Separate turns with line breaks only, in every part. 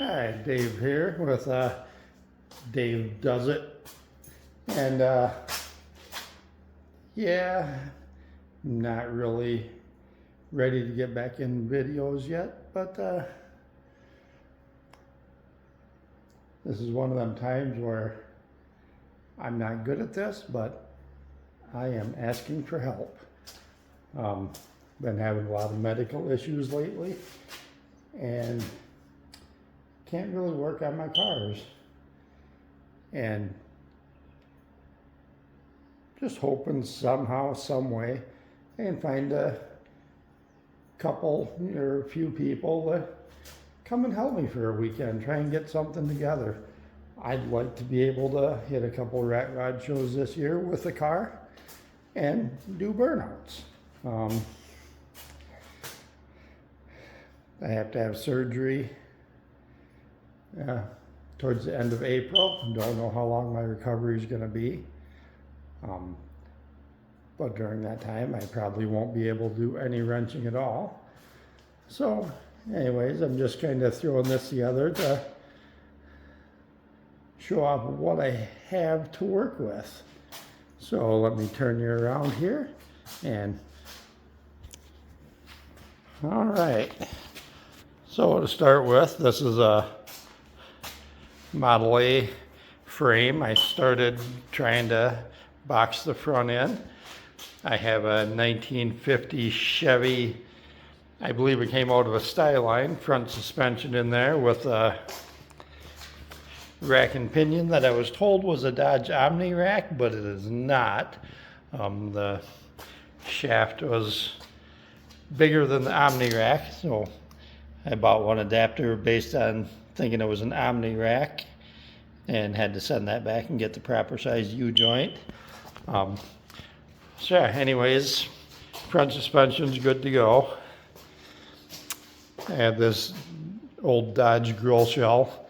Hi, Dave here with Dave Does It. And yeah, I'm not really ready to get back in videos yet, but this is one of them times where I'm not good at this, but I am asking for help. Been having a lot of medical issues lately and can't really work on my cars. And just hoping somehow, some way, I can find a couple or a few people to come and help me for a weekend, try and get something together. I'd like to be able to hit a couple rat rod shows this year with the car and do burnouts. I have to have surgery towards the end of April. Don't know how long my recovery is going to be. But during that time, I probably won't be able to do any wrenching at all. So anyways, I'm just kind of throwing this together to show off what I have to work with. So let me turn you around here and all right. So to start with, this is a Model A frame. I started trying to box the front end. I have a 1950 Chevy, I believe it came out of a Styline, front suspension in there with a rack and pinion that I was told was a Dodge Omni rack, but it is not. The shaft was bigger than the Omni rack, so I bought one adapter based on thinking it was an Omni rack and had to send that back and get the proper size U-joint. So yeah, anyways, front suspension's good to go. I have this old Dodge grill shell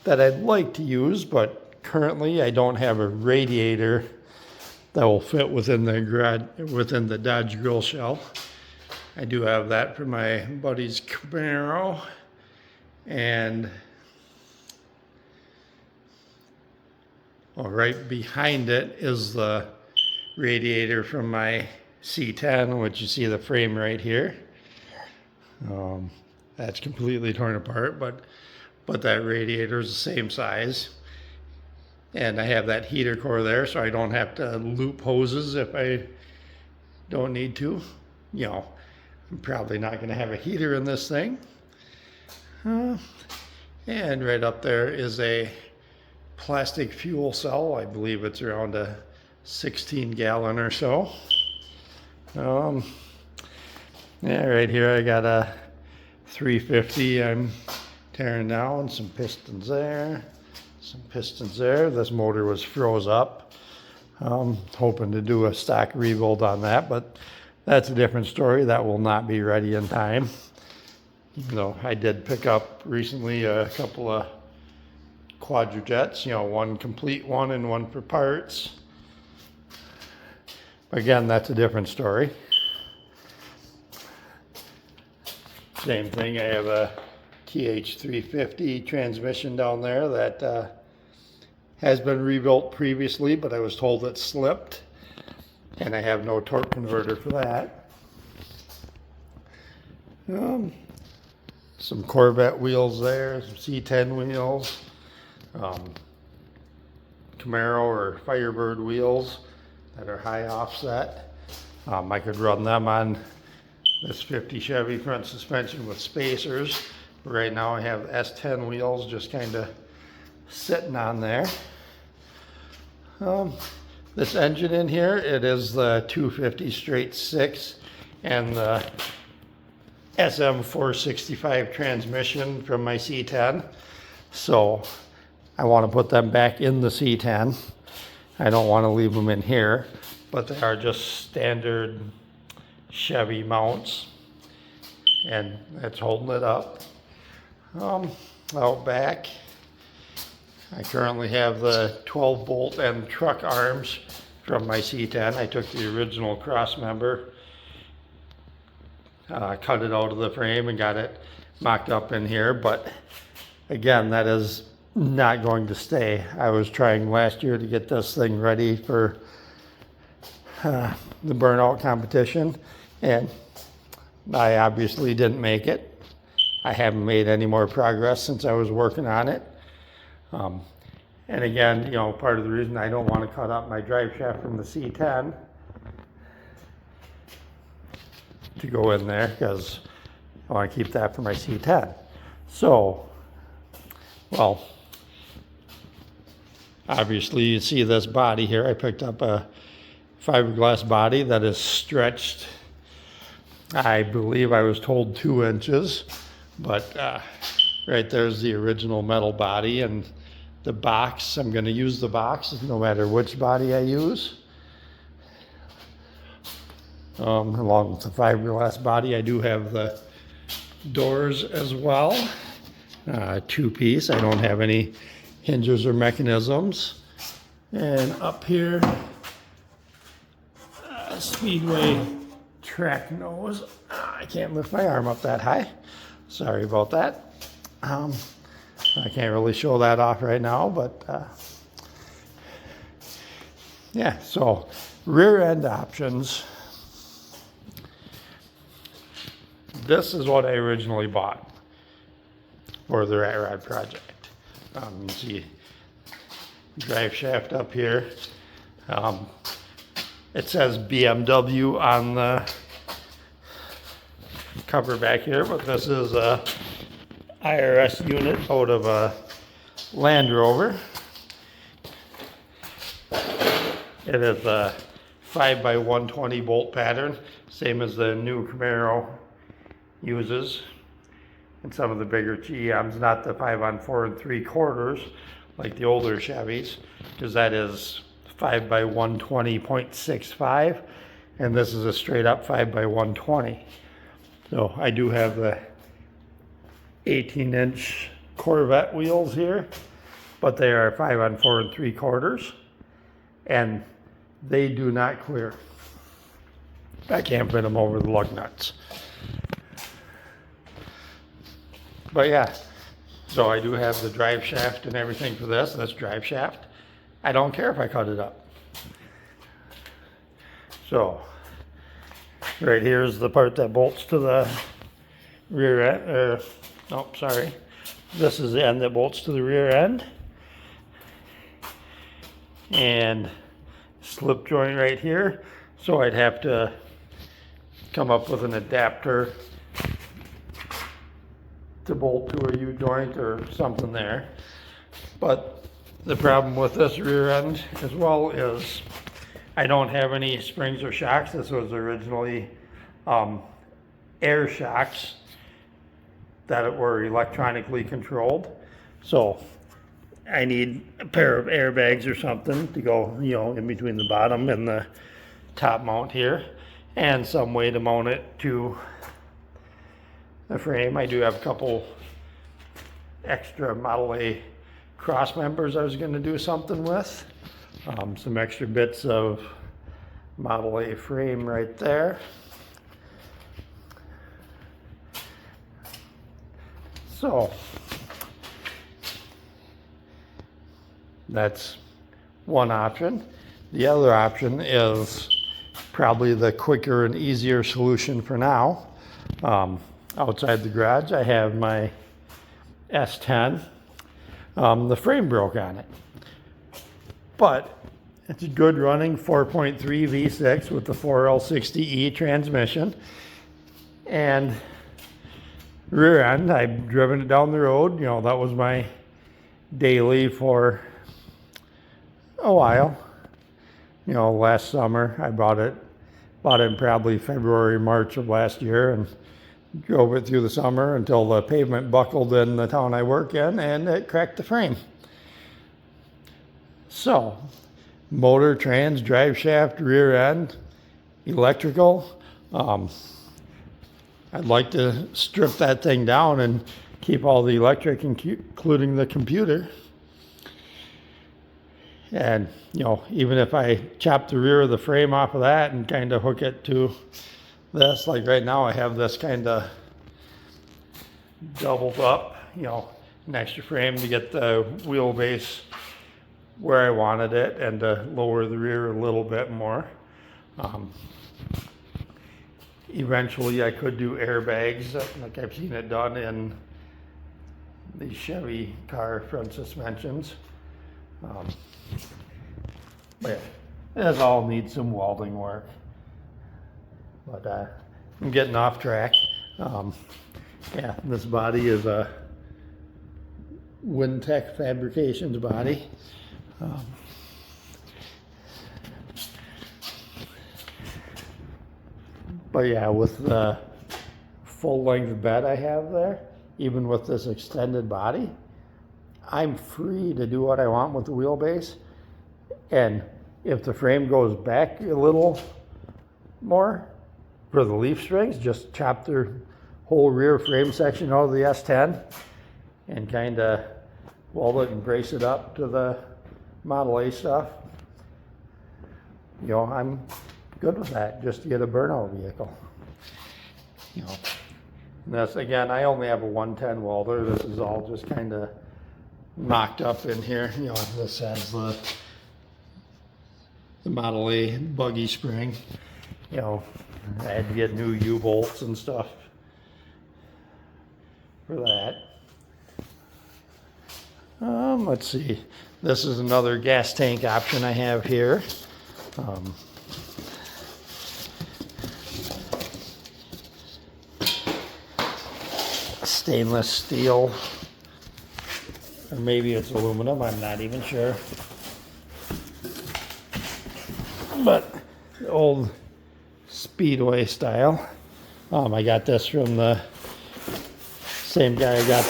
that I'd like to use, but currently I don't have a radiator that will fit within the Dodge grill shell. I do have that for my buddy's Camaro, and right behind it is the radiator from my C10, which you see the frame right here. That's completely torn apart, but that radiator is the same size. And I have that heater core there, so I don't have to loop hoses if I don't need to. You know, I'm probably not going to have a heater in this thing. And right up there is a plastic fuel cell. I believe it's around a 16 gallon or so. Yeah, right here I got a 350 I'm tearing down, some pistons there, some pistons there. This motor was froze up. Hoping to do a stock rebuild on that, but that's a different story. That will not be ready in time. You know, I did pick up recently a couple of quadrajets, you know, one complete one and one for parts. Again, that's a different story. Same thing, I have a TH350 transmission down there that has been rebuilt previously, but I was told it slipped, and I have no torque converter for that. Some Corvette wheels there, some C10 wheels, Camaro or Firebird wheels that are high offset. I could run them on this 50 Chevy front suspension with spacers. But right now I have S10 wheels just kind of sitting on there. This engine in here, it is the 250 straight 6 and the SM465 transmission from my C10. So I want to put them back in the C10. I don't want to leave them in here, but they are just standard Chevy mounts, and that's holding it up. Out back, I currently have the 12 bolt and truck arms from my C10. I took the original cross member, cut it out of the frame and got it mocked up in here, but again, that is not going to stay. I was trying last year to get this thing ready for the burnout competition, and I obviously didn't make it. I haven't made any more progress since I was working on it. And again, part of the reason I don't want to cut up my drive shaft from the C10 to go in there, because I want to keep that for my C10. So, well, obviously you see this body here. I picked up a fiberglass body that is stretched, I believe I was told 2 inches, but right there's the original metal body, and the box, I'm going to use the box no matter which body I use. Along with the fiberglass body, I do have the doors as well, 2-piece. I don't have any hinges or mechanisms. And up here, Speedway track nose. I can't lift my arm up that high. Sorry about that. I can't really show that off right now, but yeah, so rear end options. This is what I originally bought for the rat rod project. You see drive shaft up here. It says BMW on the cover back here, but this is a IRS unit out of a Land Rover. It is a 5x120 bolt pattern, same as the new Camaro uses, and some of the bigger GMs, not the 5x4 3/4 like the older Chevys, because that is 5x120.65, and this is a straight up 5x120. So I do have the 18-inch Corvette wheels here, but they are 5x4 3/4, and they do not clear. I can't fit them over the lug nuts. But yeah, so I do have the drive shaft and everything for this. That's drive shaft. I don't care if I cut it up. So right here is the part that bolts to the rear end. Oh, sorry. This is the end that bolts to the rear end. And slip joint right here. So I'd have to come up with an adapter to bolt to a U-joint or something there. But the problem with this rear end as well is I don't have any springs or shocks. This was originally air shocks that were electronically controlled. So I need a pair of airbags or something to go, in between the bottom and the top mount here, and some way to mount it to the frame. I do have a couple extra Model A cross members I was going to do something with. Some extra bits of Model A frame right there. So that's one option. The other option is probably the quicker and easier solution for now. Outside the garage, I have my S10. The frame broke on it, but it's a good running 4.3 V6 with the 4L60E transmission. And rear end, I've driven it down the road. That was my daily for a while. Last summer I bought it in probably February, March of last year, and drove it through the summer until the pavement buckled in the town I work in, and it cracked the frame. So, motor, trans, drive shaft, rear end, electrical. I'd like to strip that thing down and keep all the electric, including the computer. And, even if I chop the rear of the frame off of that and kind of hook it to this, like right now I have this kind of doubled up, an extra frame to get the wheelbase where I wanted it and to lower the rear a little bit more. Eventually I could do airbags, like I've seen it done in the Chevy car front suspensions. But yeah, this all needs some welding work. But I'm getting off track. Yeah, this body is a Wintech Fabrications body. But yeah, with the full length bed I have there, even with this extended body, I'm free to do what I want with the wheelbase. And if the frame goes back a little more for the leaf springs, just chop their whole rear frame section out of the S10 and kind of weld it and brace it up to the Model A stuff. You know, I'm good with that, just to get a burnout vehicle. You know, and that's, again, I only have a 110 welder. This is all just kind of mocked up in here. You know, this has the Model A buggy spring. You know, I had to get new U-bolts and stuff for that. Let's see. This is another gas tank option I have here. Stainless steel, or maybe it's aluminum, I'm not even sure. But the old Speedway style. I got this from the same guy I got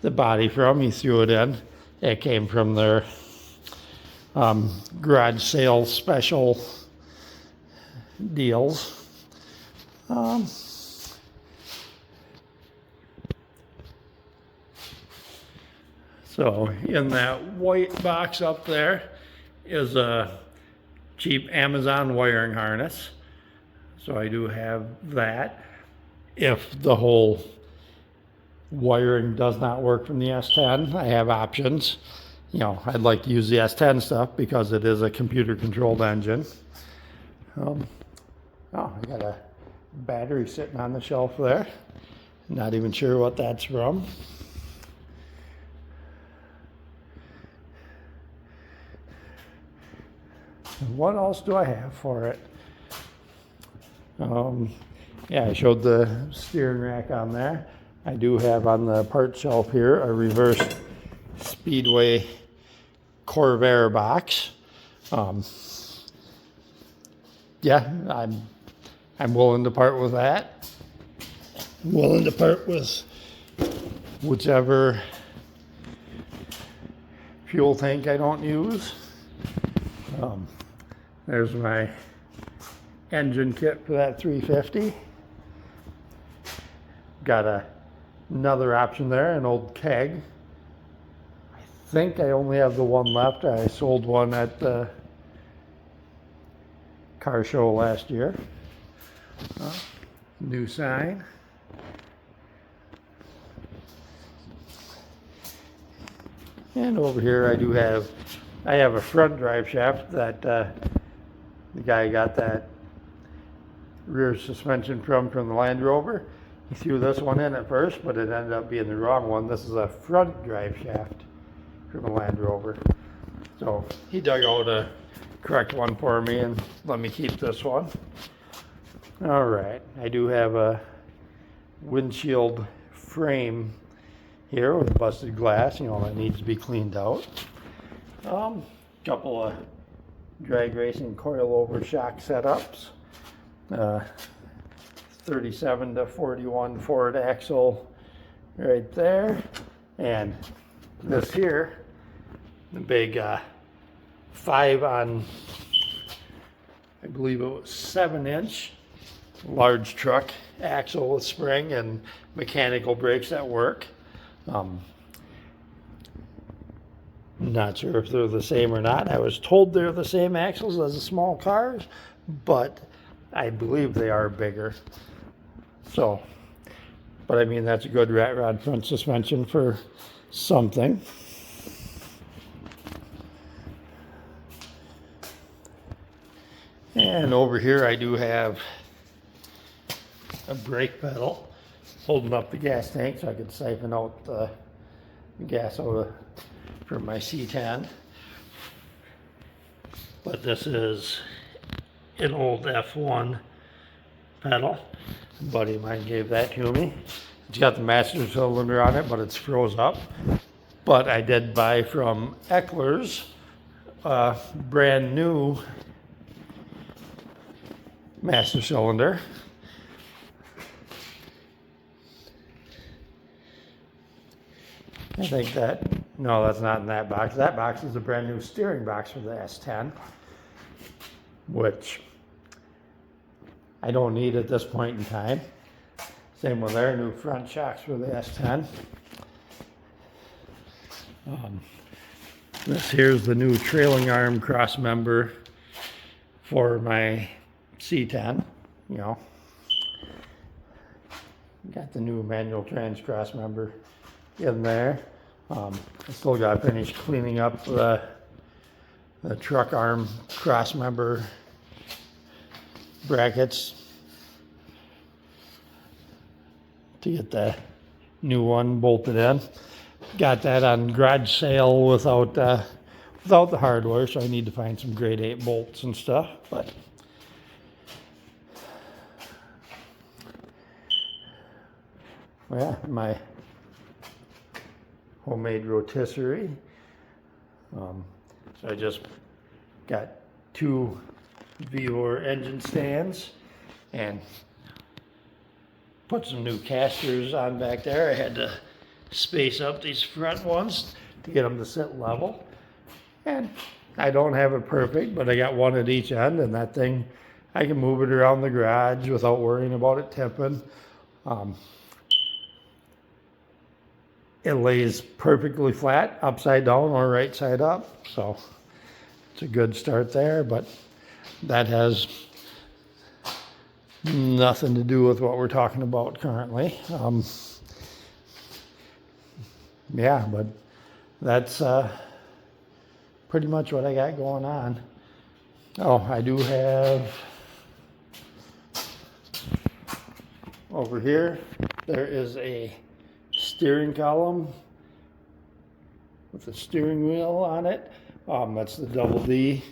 the body from. He threw it in. It came from their garage sale special deals. So in that white box up there is a cheap Amazon wiring harness. So I do have that. If the whole wiring does not work from the S10, I have options. You know, I'd like to use the S10 stuff because it is a computer controlled engine. Oh, I got a battery sitting on the shelf there. Not even sure what that's from. What else do I have for it? Yeah, I showed the steering rack on there. I do have on the part shelf here a reversed Speedway Corvair box. Yeah, I'm willing to part with that. I'm willing to part with whichever fuel tank I don't use. There's my engine kit for that 350. Got another option there, an old keg. I think I only have the one left. I sold one at the car show last year. New sign. And over here I have a front drive shaft that the guy got that rear suspension from the Land Rover. He threw this one in at first, but it ended up being the wrong one. This is a front drive shaft from a Land Rover. So he dug out a correct one for me and let me keep this one. All right, I do have a windshield frame here with busted glass, you know, that needs to be cleaned out. Couple of drag racing coilover shock setups. 37 to 41 Ford axle right there. And this here, the big 5 on, I believe it was 7-inch large truck axle with spring and mechanical brakes that work. Not sure if they're the same or not. I was told they're the same axles as the small cars, but I believe they are bigger. So But I mean, that's a good rat rod front suspension for something. And over here I do have a brake pedal holding up the gas tank so I can siphon out the gas out from my C10. But this is an old F1 pedal. A buddy of mine gave that to me. It's got the master cylinder on it, but it's froze up. But I did buy from Eckler's a brand new master cylinder. I think that, no, that's not in that box. That box is a brand new steering box for the S10, which I don't need at this point in time. Same with their new front shocks for the S10. This here's the new trailing arm cross member for my C10, you know. Got the new manual trans cross member in there. I still got to finish cleaning up the truck arm cross member brackets to get the new one bolted in. Got that on garage sale without the hardware, so I need to find some grade 8 bolts and stuff. But yeah, my homemade rotisserie. So I just got 2 Vior engine stands and put some new casters on back there. I had to space up these front ones to get them to sit level. And I don't have it perfect, but I got one at each end, and that thing, I can move it around the garage without worrying about it tipping. It lays perfectly flat, upside down or right side up. So it's a good start there, but that has nothing to do with what we're talking about currently. Yeah, but that's pretty much what I got going on. Oh, I do have over here, there is a steering column with a steering wheel on it. That's the double D.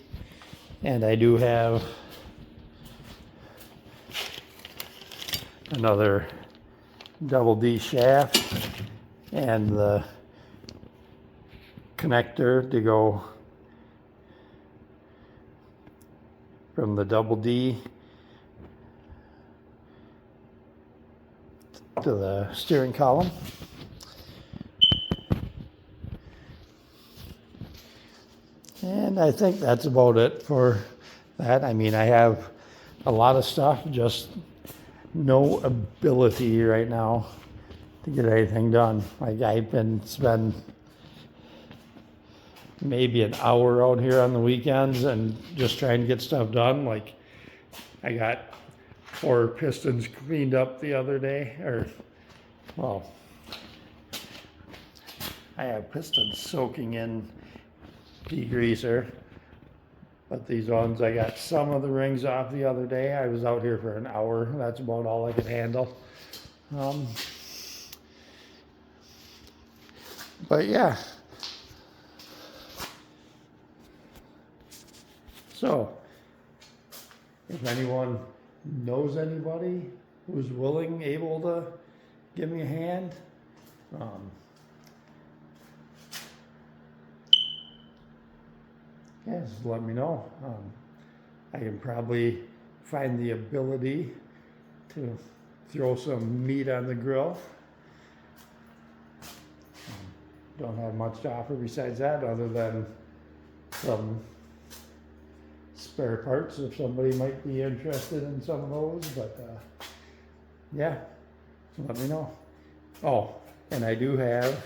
And I do have another double D shaft and the connector to go from the double D to the steering column. And I think that's about it for that. I mean, I have a lot of stuff, just no ability right now to get anything done. Like I've been spending maybe an hour out here on the weekends and just trying to get stuff done. Like I got 4 pistons cleaned up the other day, or well, I have pistons soaking in degreaser, but these ones, I got some of the rings off the other day. I was out here for an hour. That's about all I could handle. But yeah. So, if anyone knows anybody who's willing, able to give me a hand, yeah, just let me know. I can probably find the ability to throw some meat on the grill. Don't have much to offer besides that, other than some spare parts if somebody might be interested in some of those. But yeah, let me know. Oh, and I do have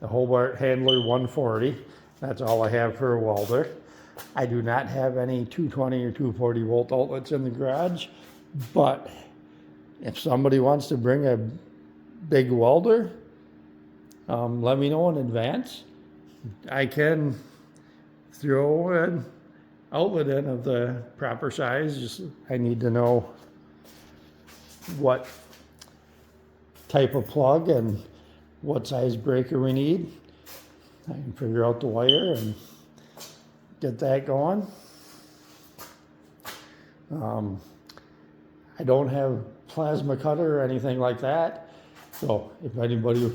the Hobart Handler 140. That's all I have for a welder. I do not have any 220 or 240 volt outlets in the garage, but if somebody wants to bring a big welder, let me know in advance. I can throw an outlet in of the proper size. Just I need to know what type of plug and what size breaker we need. I can figure out the wire and get that going. I don't have plasma cutter or anything like that, so if anybody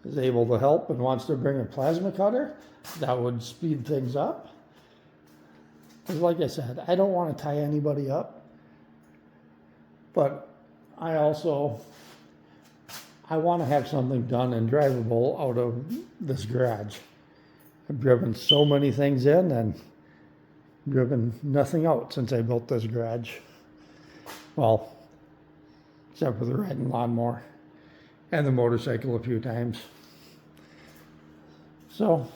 is able to help and wants to bring a plasma cutter, that would speed things up. Because like I said, I don't want to tie anybody up, but I want to have something done and drivable out of this garage. I've driven so many things in and driven nothing out since I built this garage. Well, except for the riding lawnmower and the motorcycle a few times. So,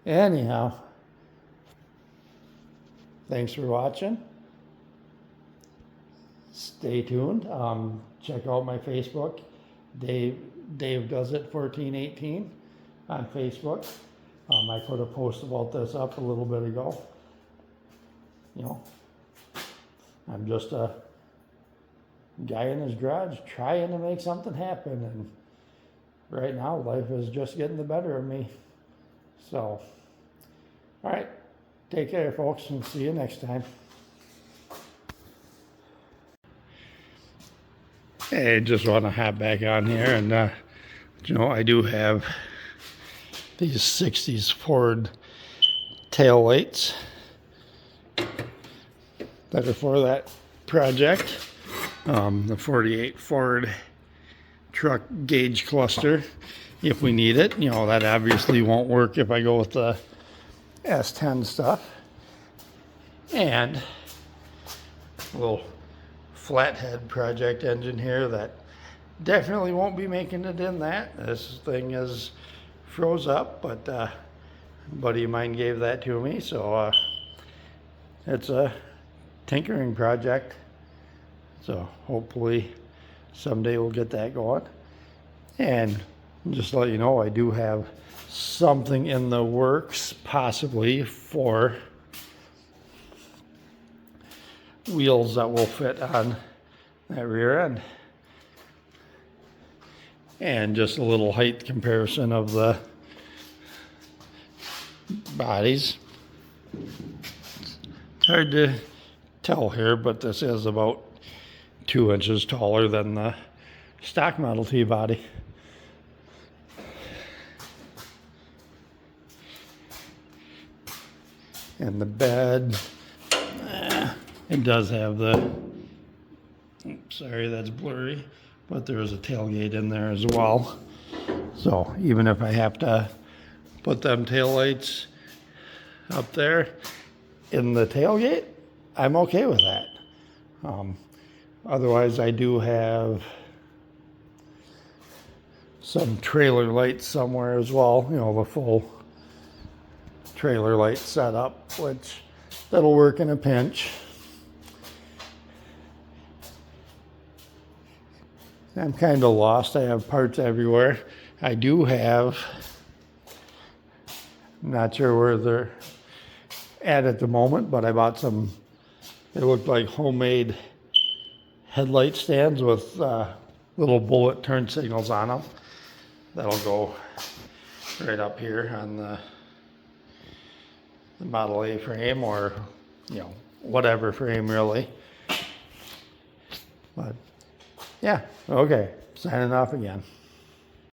anyhow, thanks for watching. Stay tuned. Check out my Facebook, Dave Does It 1418 on Facebook. I put a post about this up a little bit ago. You know, I'm just a guy in his garage trying to make something happen, and right now life is just getting the better of me. So, all right, take care, folks, and see you next time. Hey, just want to hop back on here, and you know, I do have these 60s Ford tail lights that are for that project. The 48 Ford truck gauge cluster, if we need it. You know, that obviously won't work if I go with the S10 stuff. And a little flathead project engine here that definitely won't be making it in that. This thing is froze up, but a buddy of mine gave that to me, so it's a tinkering project. So hopefully someday we'll get that going. And just to let you know, I do have something in the works, possibly for wheels that will fit on that rear end. And just a little height comparison of the bodies. It's hard to tell here, but this is about 2 inches taller than the stock Model T body. And the bed, it does have the, oops, sorry, that's blurry, but there is a tailgate in there as well. So even if I have to put them taillights up there in the tailgate, I'm okay with that. Otherwise, I do have some trailer lights somewhere as well, you know, the full trailer light setup, which that'll work in a pinch. I'm kind of lost. I have parts everywhere. I do have, not sure where they're at the moment, but I bought some, they look like homemade headlight stands with little bullet turn signals on them. That'll go right up here on the Model A frame, or, you know, whatever frame really. But yeah, okay, signing off again.